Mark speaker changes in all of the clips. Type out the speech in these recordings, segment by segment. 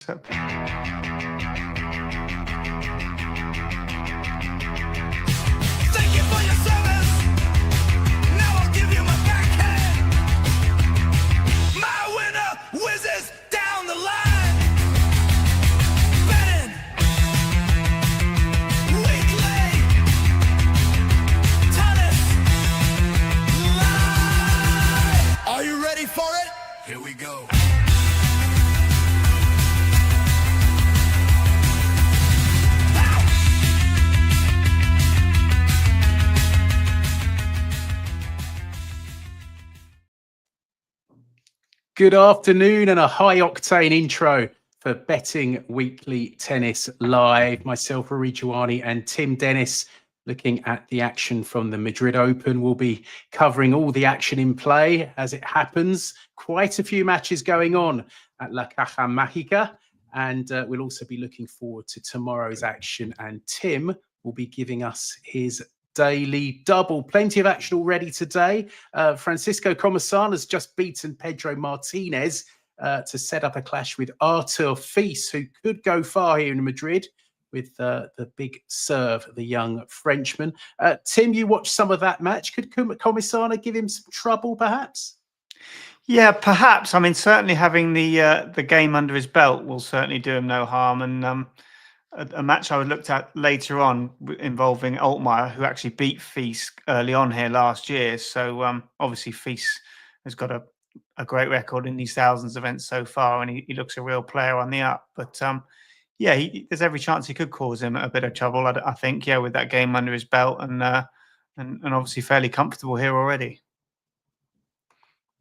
Speaker 1: So,
Speaker 2: Thank you for your service. Now I'll give you my backhand. My winner whizzes down the line. Betting weekly tennis live. Are you ready for it? Here we go.
Speaker 3: Good afternoon and a high-octane intro for Betting Weekly Tennis Live. Myself, Rory Giuani, and Tim Dennis looking at the action from the Madrid Open. We'll be covering all the action in play as it happens. Quite a few matches going on at La Caja Mágica, and we'll also be looking forward to tomorrow's action. And Tim will be giving us his daily double. Plenty of action already today. Francisco Comissan has just beaten Pedro Martinez to set up a clash with Artur Fils, who could go far here in Madrid with the big serve, the young Frenchman. Tim, you watched some of that match. Could Comissan give him some trouble, perhaps?
Speaker 1: yeah, perhaps. I mean, certainly having the game under his belt will certainly do him no harm. And a match I looked at later on involving Altmaier, who actually beat Fils early on here last year. So obviously Fils has got a great record in these thousands events so far, and he looks a real player on the up. But yeah, there's every chance he could cause him a bit of trouble, I think, yeah, with that game under his belt, and obviously fairly comfortable here already.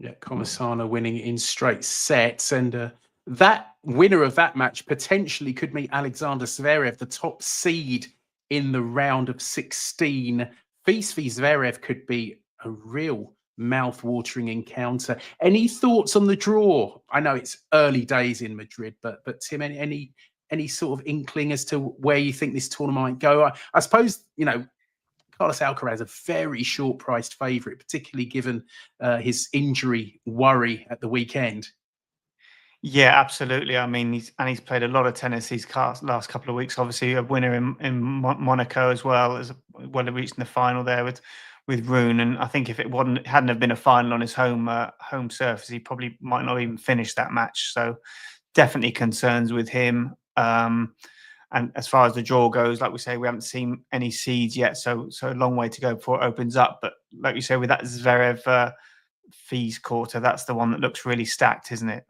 Speaker 3: Yeah, Comissan winning in straight sets, and that winner of that match potentially could meet Alexander Zverev, the top seed in the round of 16. Fils v Zverev could be a real mouth-watering encounter. Any thoughts on the draw? I know it's early days in Madrid, but Tim, any sort of inkling as to where you think this tournament might go? I suppose, Carlos Alcaraz, a very short-priced favourite, particularly given his injury worry at the weekend.
Speaker 1: Yeah, absolutely. I mean, he's played a lot of tennis these last couple of weeks. Obviously, a winner in Monaco as well, reaching the final there with Rune. And I think if it hadn't have been a final on his home surface, he probably might not even finish that match. So definitely concerns with him. And as far as the draw goes, like we say, we haven't seen any seeds yet, so a long way to go before it opens up. But like you say, with that Zverev Fils quarter, that's the one that looks really stacked, isn't it?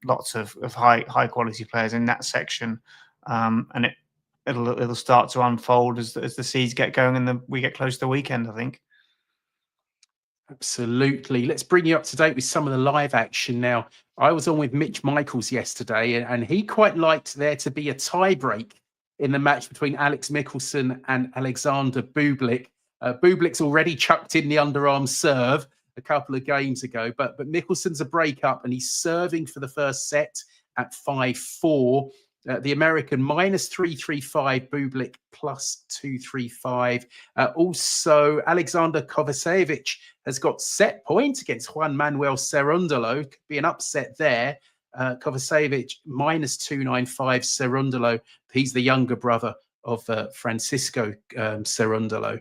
Speaker 1: Lots of high quality players in that section, and it'll start to unfold as the seeds get going and we get close to the weekend, I think.
Speaker 3: Absolutely. Let's bring you up to date with some of the live action now. I was on with Mitch Michaels yesterday, and he quite liked there to be a tie-break in the match between Alex Michelson and Alexander Bublik. Bublik's already chucked in the underarm serve a couple of games ago, but Michelson's a break-up, and he's serving for the first set at 5-4. The American -335, Bublik +235. Also, Alexander Kovacevic has got set point against Juan Manuel Cerundolo. Could be an upset there. Kovacevic -295, Cerundolo. He's the younger brother of Francisco Cerundolo.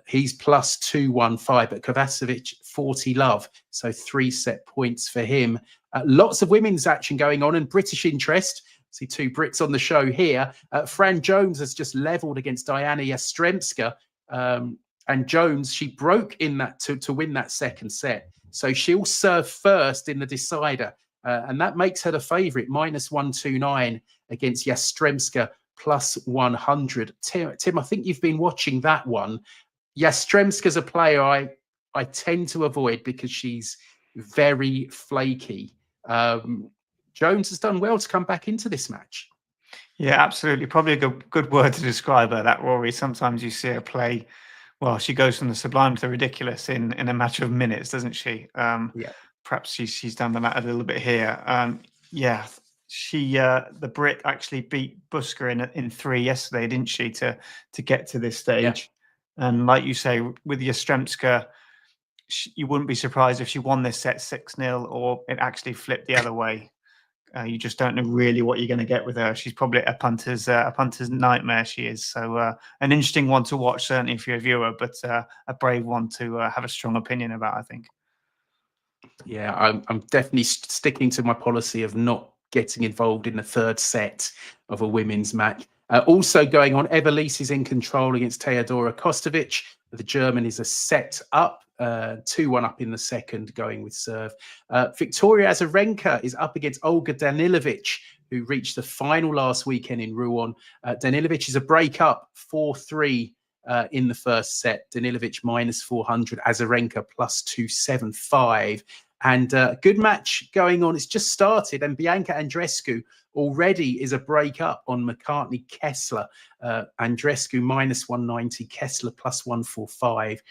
Speaker 3: He's +215, but Kovacevic 40 love. So 3 set points for him. Lots of women's action going on and British interest. See 2 Brits on the show here. Fran Jones has just levelled against Dayana Yastremska. And Jones, she broke in that to win that second set. So she'll serve first in the decider. And that makes her the favourite, -129 against Yastremska, +100. Tim, I think you've been watching that one. Yastremska's a player I tend to avoid because she's very flaky. Jones has done well to come back into this match.
Speaker 1: Yeah, absolutely. Probably a good word to describe her, that, Rory. Sometimes you see her play, well, she goes from the sublime to the ridiculous in a matter of minutes, doesn't she?
Speaker 3: Yeah.
Speaker 1: Perhaps she's done that a little bit here. Yeah, the Brit actually beat Buska in 3 yesterday, didn't she, to get to this stage? Yeah. And like you say, with Yastremska, you wouldn't be surprised if she won this set 6-0 or it actually flipped the other way. You just don't know really what you're going to get with her. She's probably a punter's nightmare. She is. So an interesting one to watch, certainly if you're a viewer, but a brave one to have a strong opinion about, I think.
Speaker 3: Yeah, I'm definitely sticking to my policy of not getting involved in the third set of a women's match. Also going on, Evelise is in control against Teodora Kostovic. The German is a set up, 2-1 up in the second, going with serve. Victoria Azarenka is up against Olga Danilovic, who reached the final last weekend in Rouen. Danilovic is a break up, 4-3 in the first set. Danilovic -400, Azarenka +275. And good match going on. It's just started, and Bianca Andreescu already is a break up on McCartney Kessler. Andreescu -190, Kessler +145.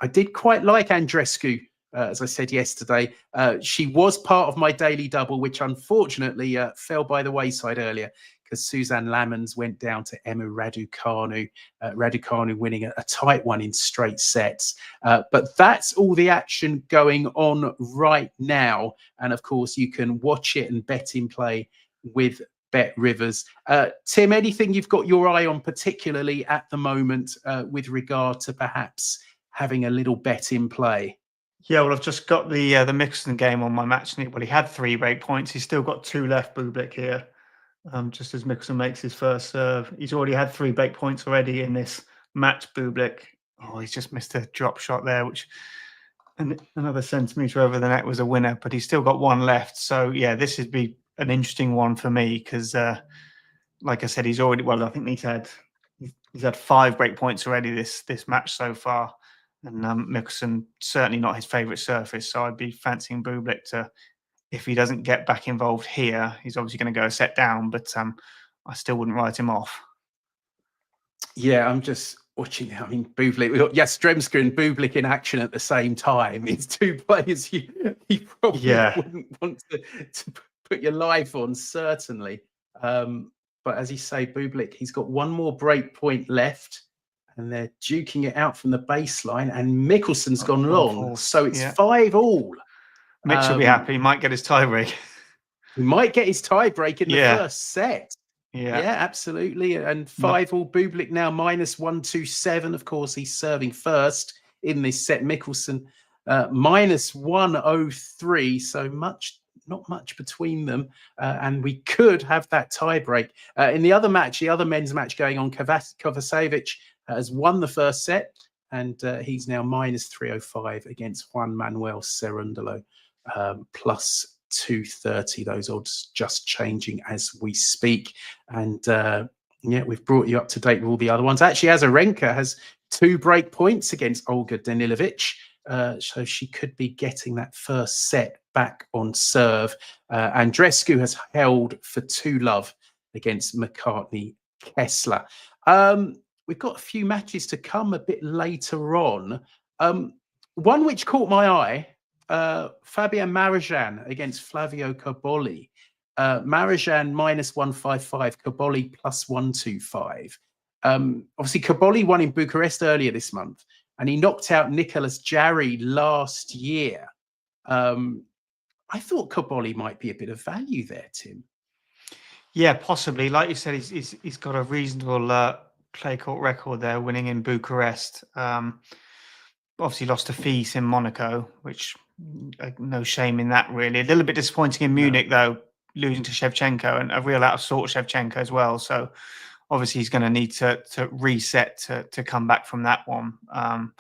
Speaker 3: I did quite like Andreescu, as I said yesterday. She was part of my daily double, which unfortunately fell by the wayside earlier because Suzanne Lamons went down to Emma Raducanu. Raducanu winning a tight one in straight sets. But that's all the action going on right now. And of course, you can watch it and bet in play with Bet Rivers. Tim, anything you've got your eye on particularly at the moment with regard to perhaps having a little bet in play?
Speaker 1: Yeah, well, I've just got the Michelson game on my match. Well, he had 3 break points. He's still got 2 left, Bublik here. Just as Michelson makes his first serve. He's already had 3 break points already in this match, Bublik. Oh, he's just missed a drop shot there, which another centimetre over the net was a winner, but he's still got 1 left. So, yeah, this would be an interesting one for me because, like I said, he's already, well, I think he's had 5 break points already this match so far. And Michelson, certainly not his favourite surface. So I'd be fancying Bublik to, if he doesn't get back involved here, he's obviously going to go a set down, but I still wouldn't write him off.
Speaker 3: Yeah, I'm just watching. I mean, Bublik, we've got Yastremska and Bublik in action at the same time. It's 2 players you probably wouldn't want to put your life on, certainly. But as you say, Bublik, he's got 1 more break point left, and they're duking it out from the baseline, and Michelson's gone long. So it's 5 all.
Speaker 1: Mitch will be happy. He might get his tie break.
Speaker 3: He might get his tie break in the first set. Yeah, absolutely. And 5 all. Bublik now -127. Of course, he's serving first in this set. Michelson -103. So not much between them. And we could have that tie break. In the other match, the other men's match going on, Kovacevic has won the first set. And he's now -305 against Juan Manuel Cerundolo. +230. Those odds just changing as we speak. And yeah, we've brought you up to date with all the other ones. Actually, Azarenka has 2 break points against Olga Danilovic. So she could be getting that first set back on serve. Andreescu has held for 2-love against McCartney Kessler. We've got a few matches to come a bit later on. One which caught my eye, Fabian Marozsan against Flavio Cobolli. Marozsan -155, Cobolli +125. Obviously, Cobolli won in Bucharest earlier this month, and he knocked out Nicolas Jarry last year. I thought Cobolli might be a bit of value there, Tim.
Speaker 1: Yeah, possibly. Like you said, he's got a reasonable clay court record there, winning in Bucharest. Obviously lost to Fils in Monaco, which no shame in that, really. A little bit disappointing in Munich, though, losing to Shevchenko, and a real out of sort Shevchenko as well. So obviously he's going to need to reset to come back from that one. And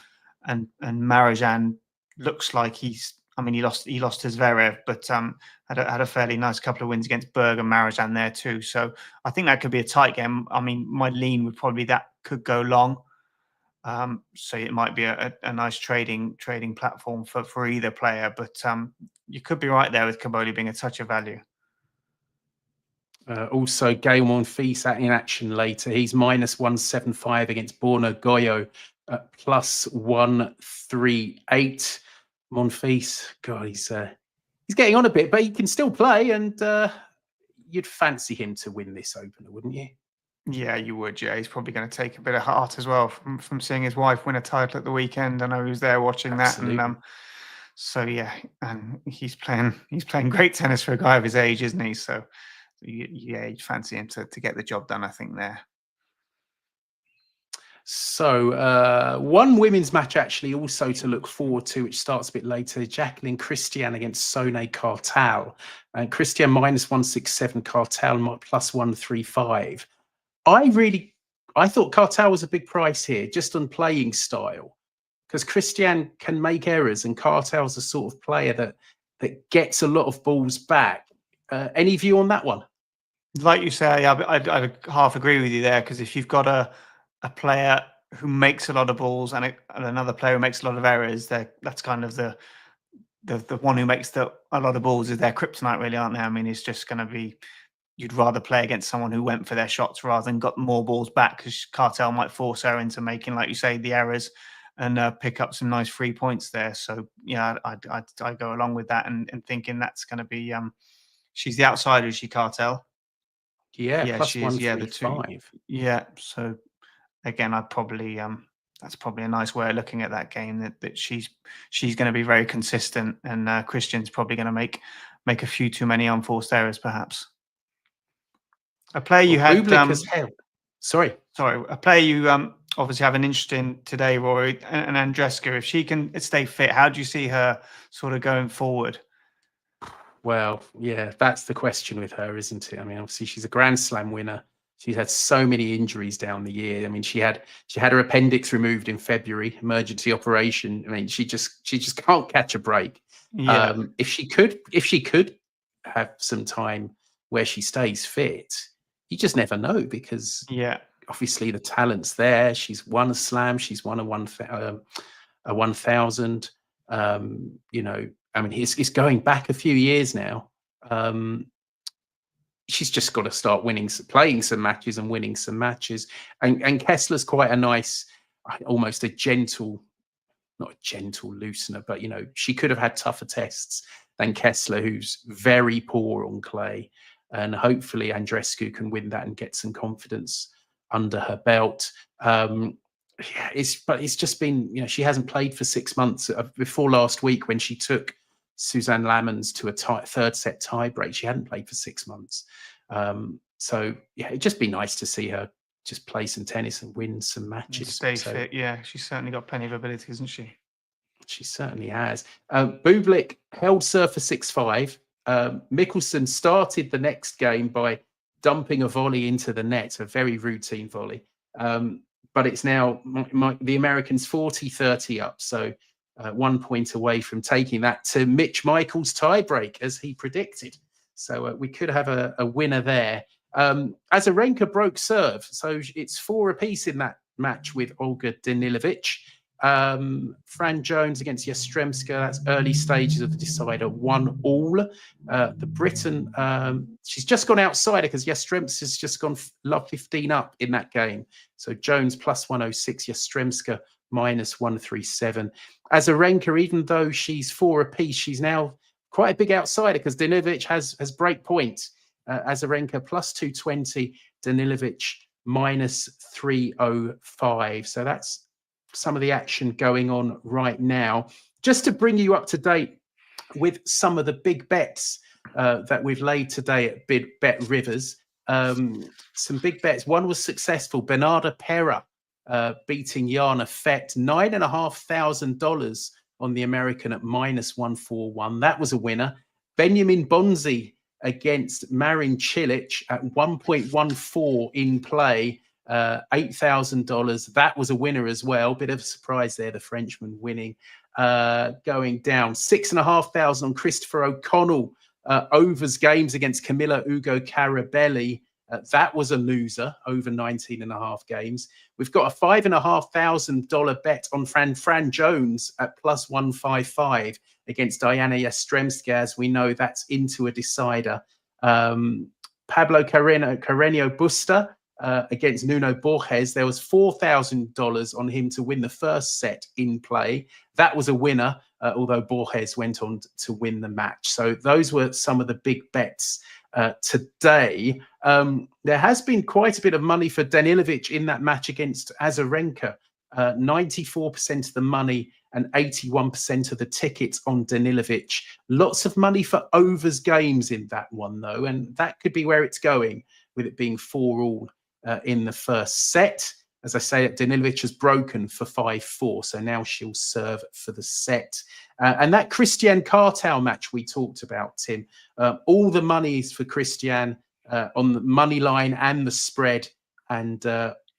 Speaker 1: Marozsan looks like he lost to Zverev, but had a fairly nice couple of wins against Berg and Marozsan there too. So I think that could be a tight game. I mean, my lean would probably be that could go long. So it might be a nice trading platform for either player, but you could be right there with Cobolli being a touch of value.
Speaker 3: Also, Gael Monfils in action later. He's -175 against Borna Gojo, +138. Monfils, God, he's getting on a bit, but he can still play, and you'd fancy him to win this opener, wouldn't you?
Speaker 1: Yeah, you would. Yeah, he's probably going to take a bit of heart as well from seeing his wife win a title at the weekend. I know he was there watching that, and So yeah, and he's playing great tennis for a guy of his age, isn't he? So yeah, you'd fancy him to get the job done, I think, there.
Speaker 3: So one women's match actually also to look forward to, which starts a bit later. Jaqueline Cristian against Sonay Kartal. And Cristian -167, Kartal +135. I thought Kartal was a big price here, just on playing style, because Cristian can make errors and Kartal's the sort of player that gets a lot of balls back. Any view on that one?
Speaker 1: Like you say, I half agree with you there, because if you've got a player who makes a lot of balls and another player who makes a lot of errors, that's kind of the one who makes a lot of balls is their kryptonite, really, aren't they? I mean, it's just going to be, you'd rather play against someone who went for their shots rather than got more balls back, because Kartal might force her into making, like you say, the errors and pick up some nice free points there. So yeah, I go along with that and thinking that's going to be she's the outsider, is she, Kartal?
Speaker 3: Yeah,
Speaker 1: She is. Yeah, the two.
Speaker 3: +135.
Speaker 1: Yeah, so again, I'd probably that's probably a nice way of looking at that game, that she's going to be very consistent, and Cristian's probably going to make a few too many unforced errors, perhaps. A player you had
Speaker 3: Bublik has held. Sorry,
Speaker 1: a player you obviously have an interest in today, Rory, and Andreeva. If she can stay fit, how do you see her sort of going forward?
Speaker 3: Well, yeah, that's the question with her, isn't it? I mean, obviously she's a Grand Slam winner. She's had so many injuries down the year. I mean, she had her appendix removed in February, emergency operation. I mean, she just can't catch a break.
Speaker 1: Yeah.
Speaker 3: If she could have some time where she stays fit, you just never know, because obviously the talent's there. She's won a slam. She's won a 1000. You know, I mean, it's going back a few years now. She's just got to start playing some matches and winning some matches. And Kessler's quite a nice, almost a gentle, not a gentle loosener, but, you know, she could have had tougher tests than Kessler, who's very poor on clay. And hopefully Andreeva can win that and get some confidence under her belt. Yeah, it's just been, you know, she hasn't played for 6 months. Before last week, when she took Suzanne Lamons to a third set tie break, she hadn't played for 6 months. So yeah, it'd just be nice to see her just play some tennis and win some matches.
Speaker 1: Stay fit. Yeah, she's certainly got plenty of ability, hasn't she?
Speaker 3: She certainly has. Bublik held serve for 6-5. Michelson started the next game by dumping a volley into the net, a very routine volley. But it's now the Americans 40-30 up. So 1 point away from taking that to Mitch Michaels tiebreak, as he predicted. So we could have a winner there. Azarenka broke serve. So it's 4 apiece in that match with Olga Danilovic. Fran Jones against Yastremska. That's early stages of the decider, 1-1. The Briton, she's just gone outsider because Yastremska's just gone love 15 up in that game. So Jones +106, Yastremska -137. Azarenka, even though she's 4 apiece, she's now quite a big outsider because Danilovic has break point. Azarenka +220, Danilovic -305. So that's some of the action going on right now. Just to bring you up to date with some of the big bets that we've laid today at Bet Rivers. Some big bets. One was successful. Bernarda Pera beating Jana Fett, $9,500 on the American at -141. That was a winner. Benjamin Bonzi against Marin Cilic at 1.14 in play. $8,000. That was a winner as well. Bit of a surprise there, the Frenchman winning. Going down 6,500 on Christopher O'Connell. Overs games against Camilla Ugo Carabelli. That was a loser, over 19.5 games. We've got a $5,500 bet on Fran Jones at +155 against Dayana Yastremska. As we know, that's into a decider. Pablo Carreño Busta against Nuno Borges. There was $4,000 on him to win the first set in play. That was a winner, although Borges went on to win the match. So those were some of the big bets today. There has been quite a bit of money for Danilovic in that match against Azarenka. 94% of the money and 81% of the tickets on Danilovic. Lots of money for overs games in that one, though, and that could be where it's going, with it being 4-all in the first set. As I say, Danilovic has broken for 5-4, so now she'll serve for the set. And that Cristian Kartal match we talked about, Tim, all the money is for Cristian on the money line and the spread, and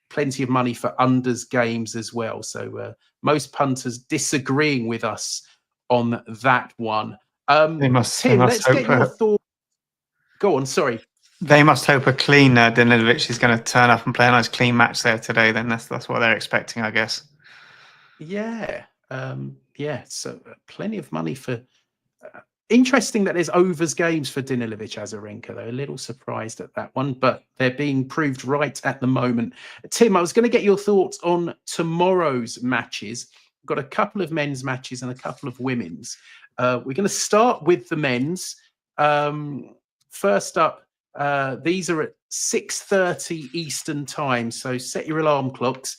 Speaker 3: plenty of money for unders games as well. So most punters disagreeing with us on that one.
Speaker 1: They must
Speaker 3: let's
Speaker 1: hope
Speaker 3: get your thoughts. Go on, sorry.
Speaker 1: They must hope a clean Danilovic is going to turn up and play a nice clean match there today. Then that's what they're expecting, I guess.
Speaker 3: Yeah, So plenty of money for. Interesting that there's overs games for Danilovic Azarenka, though. A little surprised at that one, but they're being proved right at the moment. Tim, I was going to get your thoughts on tomorrow's matches. We've got a couple of men's matches and a couple of women's. We're going to start with the men's. First up, these are at 6:30 Eastern time, so set your alarm clocks.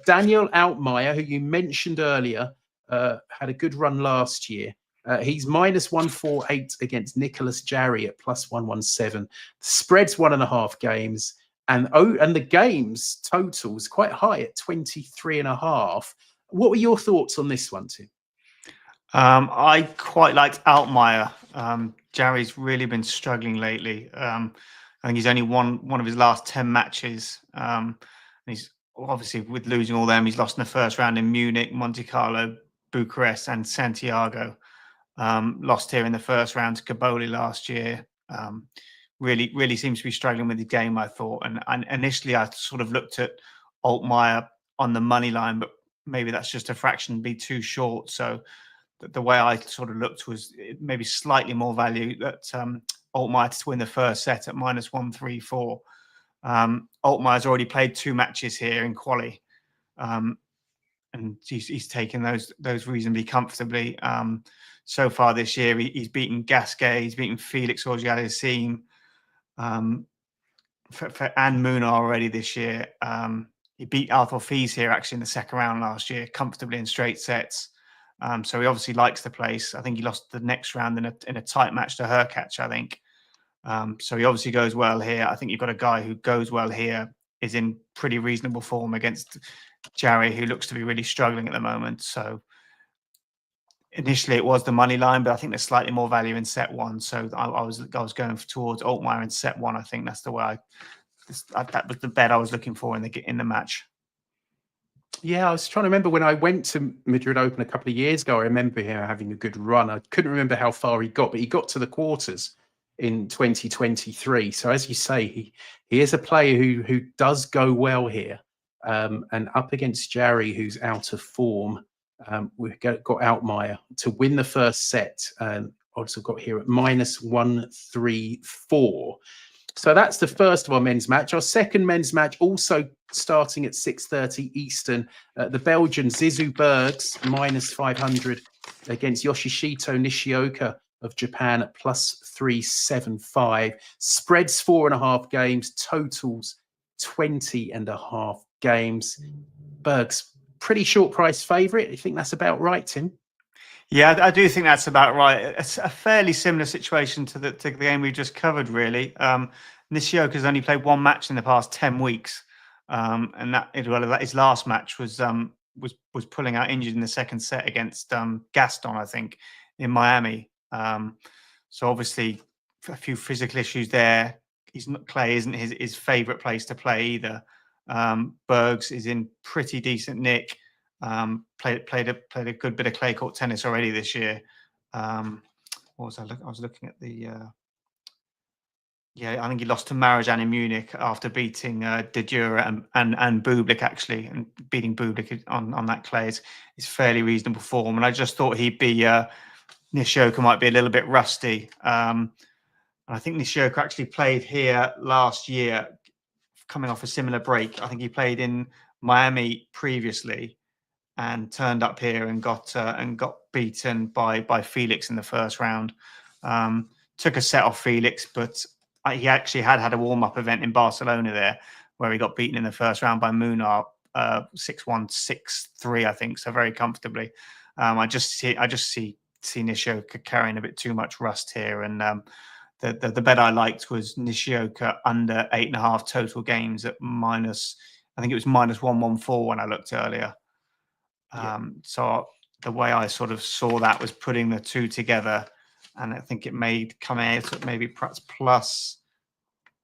Speaker 3: Daniel Altmaier, who you mentioned earlier, had a good run last year. He's -148 against Nicolas Jarry at +117. The spread's 1.5 games, and the games totals quite high at 23.5. What were your thoughts on this one, Tim?
Speaker 1: I quite liked Altmaier. Jarry's really been struggling lately. I think he's only won one of his last 10 matches. And he's obviously, with losing all them, he's lost in the first round in Munich, Monte Carlo, Bucharest, and Santiago. Lost here in the first round to Cobolli last year. Really seems to be struggling with the game, I thought. And initially, I sort of looked at Altmaier on the money line, but maybe that's just a fraction be too short. So the way I sort of looked was maybe slightly more value that Altmaier to win the first set at -134. Altmaier's already played 2 matches here in quali, and he's taken those reasonably comfortably. So far this year, he's beaten Gasquet, he's beaten Felix Auger-Aliassime, and Munar already this year. He beat Arthur Fils here actually in the second round last year, comfortably in straight sets. So he obviously likes the place. I think he lost the next round in a tight match to Hurkacz, I think. So he obviously goes well here. I think you've got a guy who goes well here, is in pretty reasonable form against Jarry, who looks to be really struggling at the moment. So initially it was the money line, but I think there's slightly more value in set 1. So I was going towards Altmaier in set 1. I think that's the way that was the bet I was looking for in the match.
Speaker 3: Yeah, I was trying to remember when I went to Madrid Open a couple of years ago. I remember him having a good run. I couldn't remember how far he got, but he got to the quarters in 2023. So as you say, he is a player who does go well here. And up against Jarry, who's out of form, we've got Altmaier to win the first set. And odds have got here at -134. So that's the first of our men's match. Our second men's match also starting at 6:30 Eastern. The Belgian Zizou Bergs -500 against Yoshihito Nishioka of Japan at +375. Spreads 4.5 games, totals 20.5 games. Bergs, pretty short price favourite. You think that's about right, Tim?
Speaker 1: Yeah, I do think that's about right. It's a fairly similar situation to the game we just covered, really. Nishioka's only played 1 match in the past 10 weeks, and that his last match was pulling out injured in the second set against Gaston, I think, in Miami. So obviously a few physical issues there. Clay isn't his favourite place to play either. Bergs is in pretty decent nick. Played a good bit of clay court tennis already this year. What was I was looking at the I think he lost to Marozsan in Munich after beating De Jure and Bublik, actually, and beating Bublik on that clay is fairly reasonable form. And I just thought he'd be Nishioka might be a little bit rusty. I think Nishioka actually played here last year, coming off a similar break. I think he played in Miami previously and turned up here and got beaten by Felix in the first round. Took a set off Felix, but he actually had a warm-up event in Barcelona there where he got beaten in the first round by Munar 6-1, 6-3, I think, so very comfortably. I just see Nishioka carrying a bit too much rust here, and the bet I liked was Nishioka under 8.5 total games at minus. I think it was minus 114 when I looked earlier. So the way I sort of saw that was putting the two together, and I think it made come out at maybe perhaps plus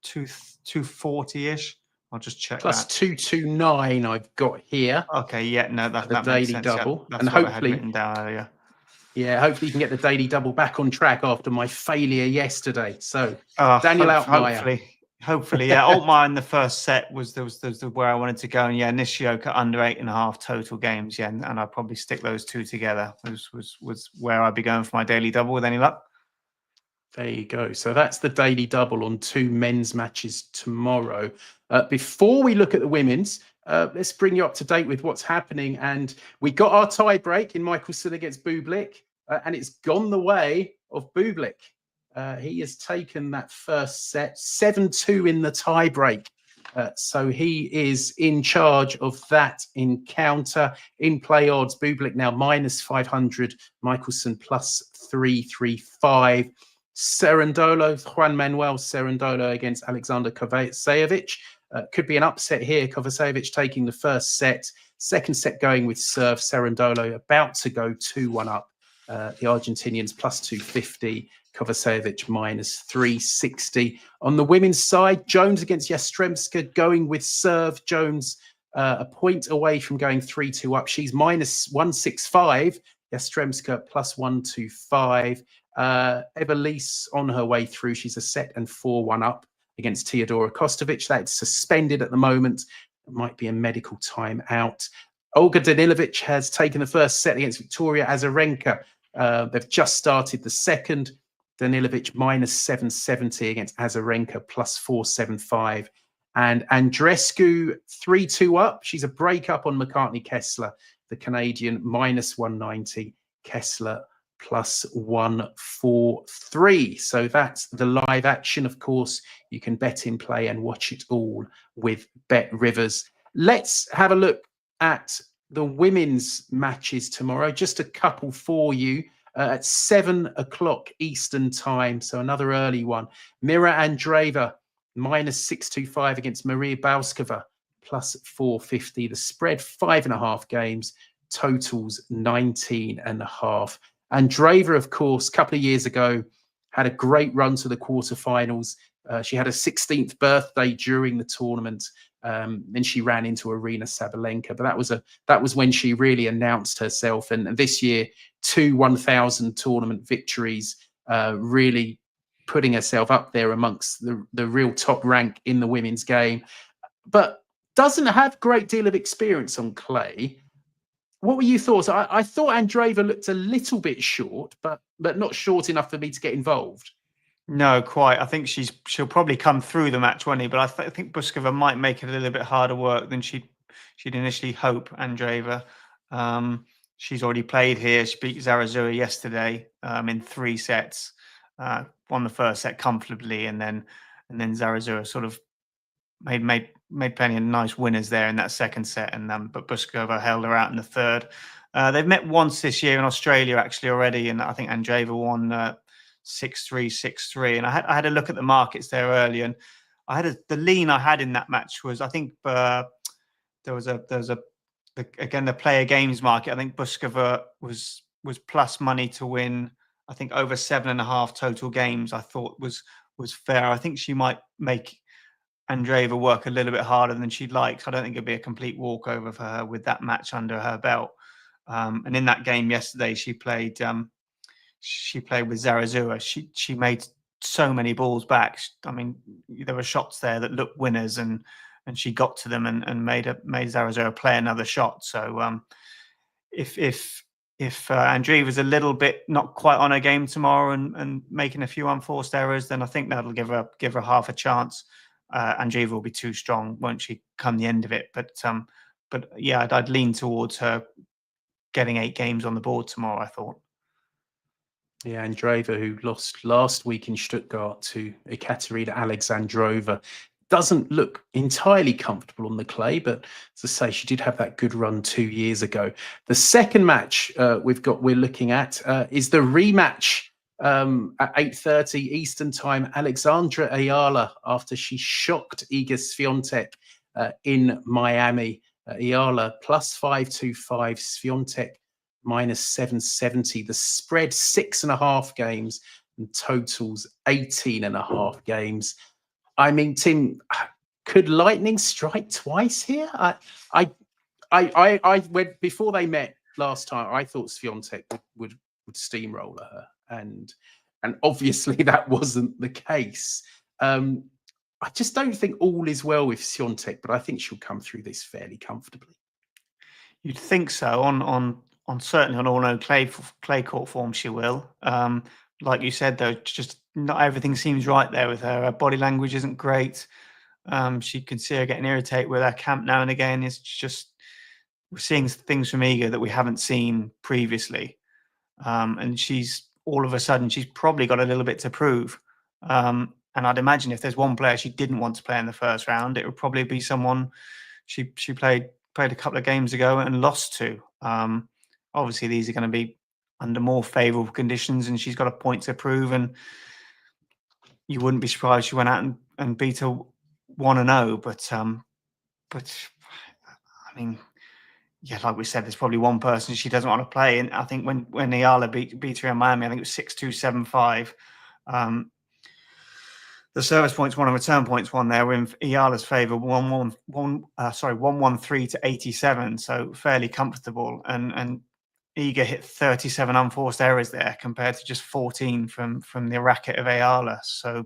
Speaker 1: 240-ish. I'll just check
Speaker 3: Plus
Speaker 1: that.
Speaker 3: 229 I've got here.
Speaker 1: Okay, yeah, no, that
Speaker 3: the
Speaker 1: makes
Speaker 3: daily
Speaker 1: sense.
Speaker 3: double.
Speaker 1: Yeah, that's
Speaker 3: And
Speaker 1: what I had
Speaker 3: hopefully,
Speaker 1: written down earlier.
Speaker 3: yeah, hopefully you can get the daily double back on track after my failure yesterday. So Daniel Altmaier.
Speaker 1: Hopefully, yeah. Altmaier in the first set was where I wanted to go, and yeah, Nishioka under 8.5 total games, yeah, and I'd probably stick those two together. Was where I'd be going for my daily double with any luck.
Speaker 3: There you go. So that's the daily double on 2 men's matches tomorrow. Before we look at the women's, let's bring you up to date with what's happening. And we got our tie break in Michelson against Bublik, and it's gone the way of Bublik. He has taken that first set, 7-2 in the tie break. So he is in charge of that encounter. In play odds, Bublik now minus 500, Michelson plus 335. Juan Manuel Cerundolo against Alexander Kovacevic. Could be an upset here. Kovacevic taking the first set. Second set going with serve. Cerundolo about to go 2-1 up. The Argentinians plus 250. Kovacevic minus 360. On the women's side, Jones against Yastremska going with serve. Jones a point away from going 3-2 up. She's minus 165. Yastremska plus 125. Evelise on her way through. She's a set and 4-1 up against Teodora Kostovic. That's suspended at the moment. It might be a medical time out. Olga Danilovic has taken the first set against Victoria Azarenka. They've just started the second. Danilovic minus 770 against Azarenka plus 475. And Andreescu 3-2 up. She's a break-up on McCartney Kessler, the Canadian, minus 190. Kessler plus 143. So that's the live action. Of course, you can bet in play and watch it all with Bet Rivers. Let's have a look at the women's matches tomorrow. Just a couple for you. At 7 o'clock Eastern time, so another early one. Mirra Andreeva minus 625 against Maria Bouzkova plus 450. The spread 5.5 games, totals 19.5. Andreeva, of course, a couple of years ago had a great run to the quarterfinals. She had a 16th birthday during the tournament. Then she ran into Arina Sabalenka, but that was when she really announced herself. And this year, 2 1,000 tournament victories, really putting herself up there amongst the real top rank in the women's game. But doesn't have a great deal of experience on clay. What were your thoughts? I thought Andreeva looked a little bit short, but not short enough for me to get involved.
Speaker 1: No, quite. I think she'll probably come through the match, won't he? But I think Bouzkova might make it a little bit harder work than she'd initially hope. Andreeva, she's already played here. She beat Zarazua yesterday in 3 sets. Won the first set comfortably, and then Zarazua sort of made plenty of nice winners there in that second set, and but Bouzkova held her out in the third. They've met once this year in Australia actually already, and I think Andreeva won 6-3, 6-3. And I had a look at the markets there earlier, and the lean I had in that match was, I think there was again the player games market. I think Bouzkova was plus money to win. I think over 7.5 total games. I thought was fair. I think she might make Andreeva work a little bit harder than she'd like. So I don't think it'd be a complete walkover for her with that match under her belt. And in that game yesterday, she played with Zarazua. She made so many balls back. I mean, there were shots there that looked winners, and she got to them and made Zarazua play another shot. So if Andreeva's a little bit not quite on her game tomorrow and making a few unforced errors, then I think that'll give her half a chance. Andreeva will be too strong, won't she, come the end of it? But yeah, I'd lean towards her getting 8 games on the board tomorrow, I thought.
Speaker 3: Yeah, Andreeva, who lost last week in Stuttgart to Ekaterina Alexandrova, doesn't look entirely comfortable on the clay, but as I say, she did have that good run 2 years ago. The second match we're looking at is the rematch at 8:30 Eastern time. Alexandra Eala, after she shocked Iga Swiatek in Miami. Eala plus 525, Swiatek minus 770. The spread 6.5 games and totals 18.5 games. I mean, Tim, could lightning strike twice here? I went before they met last time. I thought Swiatek would steamroller her, and obviously that wasn't the case. I just don't think all is well with Swiatek, but I think she'll come through this fairly comfortably.
Speaker 1: You'd think so. On certainly on all-known clay court form, she will. Like you said, though, just not everything seems right there with her. Her body language isn't great. She can see her getting irritated with her camp now and again. It's just we're seeing things from Iga that we haven't seen previously, and she's all of a sudden she's probably got a little bit to prove. And I'd imagine if there's one player she didn't want to play in the first round, it would probably be someone she played a couple of games ago and lost to. Obviously, these are going to be under more favourable conditions, and she's got a point to prove. And you wouldn't be surprised she went out and beat her 1-0. But I mean, yeah, like we said, there's probably one person she doesn't want to play. And I think when Eala beat her in Miami, I think it was 6-2, 7-5. The service points won and return points won there in Eala's favour, 113 to 87, so fairly comfortable. And Iga hit 37 unforced errors there compared to just 14 from the racket of Eala. So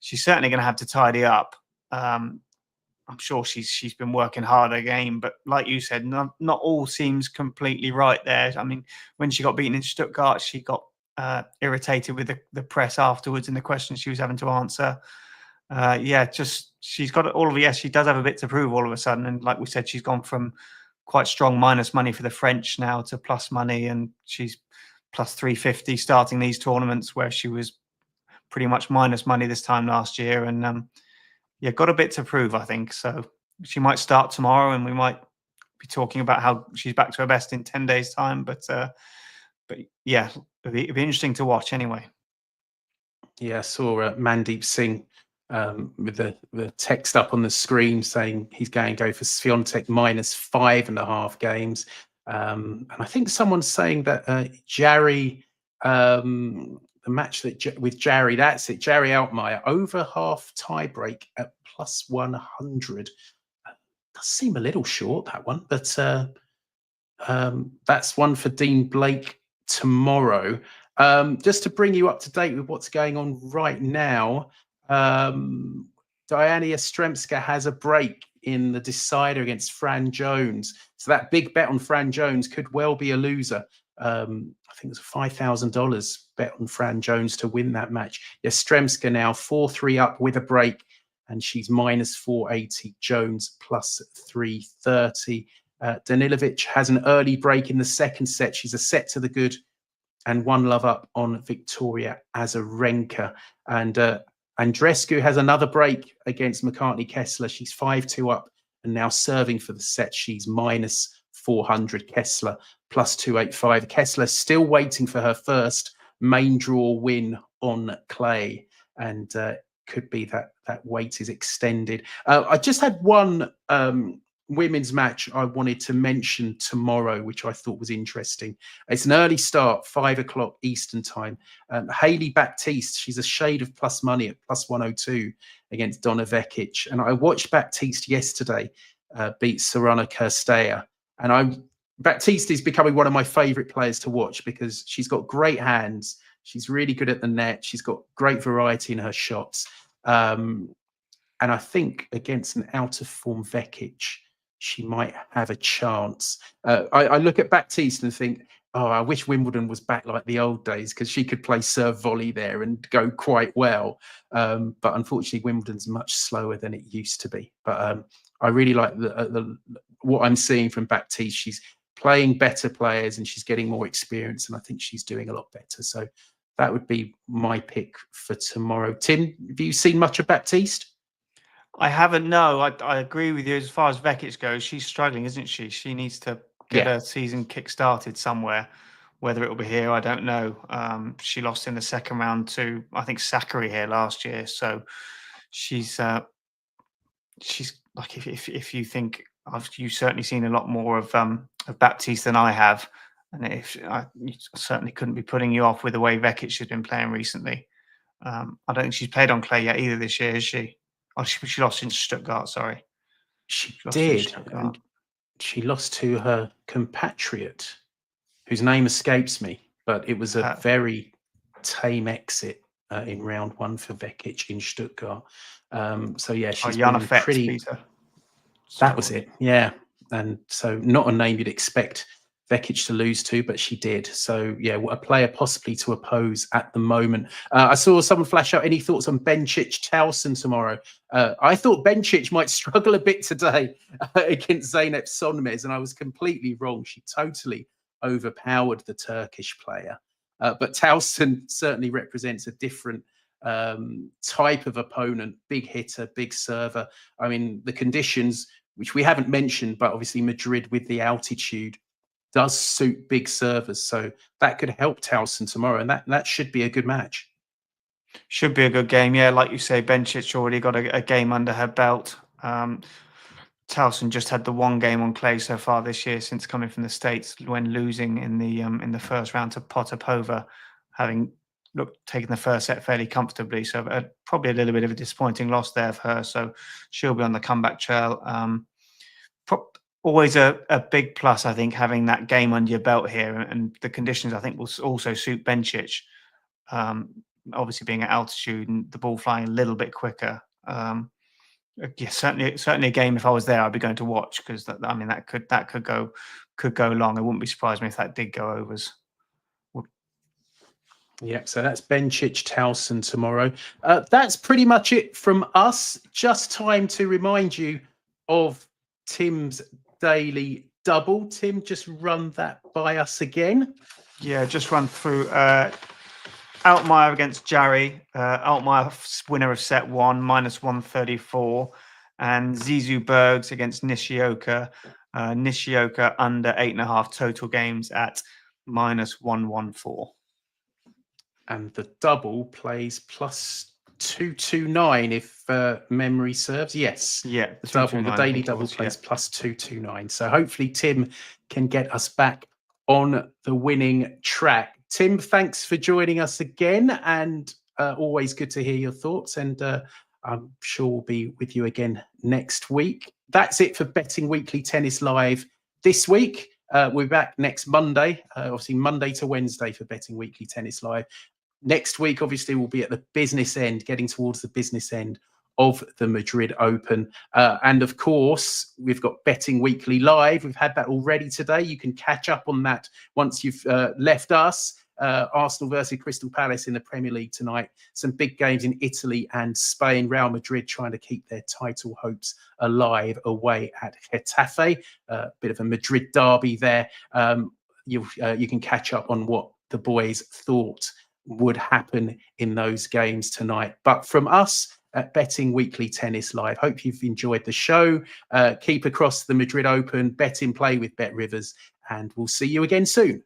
Speaker 1: she's certainly going to have to tidy up. I'm sure she's been working hard again, but like you said, not all seems completely right there. I mean, when she got beaten in Stuttgart, she got irritated with the press afterwards and the questions she was having to answer. Just she's got all of it. Yes, she does have a bit to prove all of a sudden. And like we said, she's gone from quite strong minus money for the French now to plus money, and she's plus 350 starting these tournaments where she was pretty much minus money this time last year. And got a bit to prove, I think. So she might start tomorrow, and we might be talking about how she's back to her best in 10 days' time. But yeah, it'd be interesting to watch anyway.
Speaker 3: Yeah, I saw Mandeep Singh with the text up on the screen saying he's going to go for Swiatek minus 5.5 games. And I think someone's saying that Jarry, the match with Jarry, that's it, Jarry Altmaier, over half tiebreak at plus 100. Does seem a little short, that one, but that's one for Dean Blake tomorrow. Just to bring you up to date with what's going on right now, Dayana Yastremska has a break in the decider against Fran Jones. So that big bet on Fran Jones could well be a loser. I think it's $5,000 bet on Fran Jones to win that match. Yastremska now 4-3 up with a break, and she's minus 480. Jones plus 330. Danilovic has an early break in the second set. She's a set to the good and 1-love up on Victoria Azarenka. And Andreescu has another break against McCartney Kessler. She's 5-2 up and now serving for the set. She's minus 400. Kessler plus 285. Kessler still waiting for her first main draw win on clay, and could be that wait is extended. I just had one women's match I wanted to mention tomorrow, which I thought was interesting. It's an early start, 5 o'clock Eastern time. Hailey Baptiste, she's a shade of plus money at plus 102 against Donna Vekic. And I watched Baptiste yesterday beat Sorana Cirstea. And Baptiste is becoming one of my favorite players to watch because she's got great hands. She's really good at the net. She's got great variety in her shots. And I think against an out of form Vekic, she might have a chance. I look at Baptiste and think, oh, I wish Wimbledon was back like the old days, because she could play serve volley there and go quite well. But unfortunately, Wimbledon's much slower than it used to be. But I really like what I'm seeing from Baptiste. She's playing better players and she's getting more experience, and I think she's doing a lot better. So that would be my pick for tomorrow. Tim, have you seen much of Baptiste?
Speaker 1: I haven't. No, I agree with you. As far as Vekic goes, she's struggling, isn't she? She needs to get
Speaker 3: Yeah.
Speaker 1: her season kick-started somewhere. Whether it will be here, I don't know. She lost in the second round to, I think, Sakari here last year. So she's like, if you think you've certainly seen a lot more of Baptiste than I have, and you certainly couldn't be putting you off with the way Vekic has been playing recently. I don't think she's played on clay yet either this year, is she? Oh, she lost in Stuttgart. Sorry,
Speaker 3: She
Speaker 1: lost in
Speaker 3: did,
Speaker 1: Stuttgart.
Speaker 3: and she lost to her compatriot, whose name escapes me, but it was a very tame exit in round one for Vekic in Stuttgart. So yeah, she's
Speaker 1: Jana
Speaker 3: been
Speaker 1: Fetz
Speaker 3: pretty.
Speaker 1: beat her.
Speaker 3: That was it, yeah. And so not a name you'd expect Vekic to lose to, but she did. So yeah, what a player possibly to oppose at the moment. I saw someone flash out, any thoughts on Bencic Towson tomorrow? I thought Bencic might struggle a bit today against Zeynep Sonmez, and I was completely wrong. She totally overpowered the Turkish player. But Towson certainly represents a different type of opponent, big hitter, big server. I mean, the conditions, which we haven't mentioned, but obviously Madrid with the altitude does suit big servers. So that could help Towson tomorrow, and that should be a good match.
Speaker 1: Should be a good game. Yeah, like you say, Bencic already got a game under her belt. Towson just had the one game on clay so far this year since coming from the States, when losing in the first round to Potapova, having taken the first set fairly comfortably. So probably a little bit of a disappointing loss there for her. So she'll be on the comeback trail. Always a big plus, I think, having that game under your belt here, and the conditions I think will also suit Bencic. Obviously being at altitude and the ball flying a little bit quicker. Yeah, certainly a game. If I was there, I'd be going to watch, because that could go long. It wouldn't be surprised me if that did go overs.
Speaker 3: Yeah, so that's Bencic Towson tomorrow. That's pretty much it from us. Just time to remind you of Tim's daily double. Tim, just run that by us again.
Speaker 1: Yeah, just run through Altmaier against Jarry. Altmaier winner of set one, -134. And Zizou Bergs against Nishioka. Nishioka under 8.5 total games at -114.
Speaker 3: And the double plays +229 if memory serves. Yes.
Speaker 1: Yeah,
Speaker 3: the daily double plays +229. So hopefully Tim can get us back on the winning track. Tim, thanks for joining us again, and always good to hear your thoughts. And I'm sure we'll be with you again next week. That's it for Betting Weekly Tennis Live this week. We're back next Monday, obviously Monday to Wednesday for Betting Weekly Tennis Live. Next week, obviously, we'll be at the business end, getting towards the business end of the Madrid Open. And of course, we've got Betting Weekly Live. We've had that already today. You can catch up on that once you've left us. Arsenal versus Crystal Palace in the Premier League tonight. Some big games in Italy and Spain. Real Madrid trying to keep their title hopes alive away at Getafe. Bit of a Madrid derby there. You can catch up on what the boys thought would happen in those games tonight. But from us at Betting Weekly Tennis Live, hope you've enjoyed the show. Keep across the Madrid Open, bet in play with Bet Rivers, and we'll see you again soon.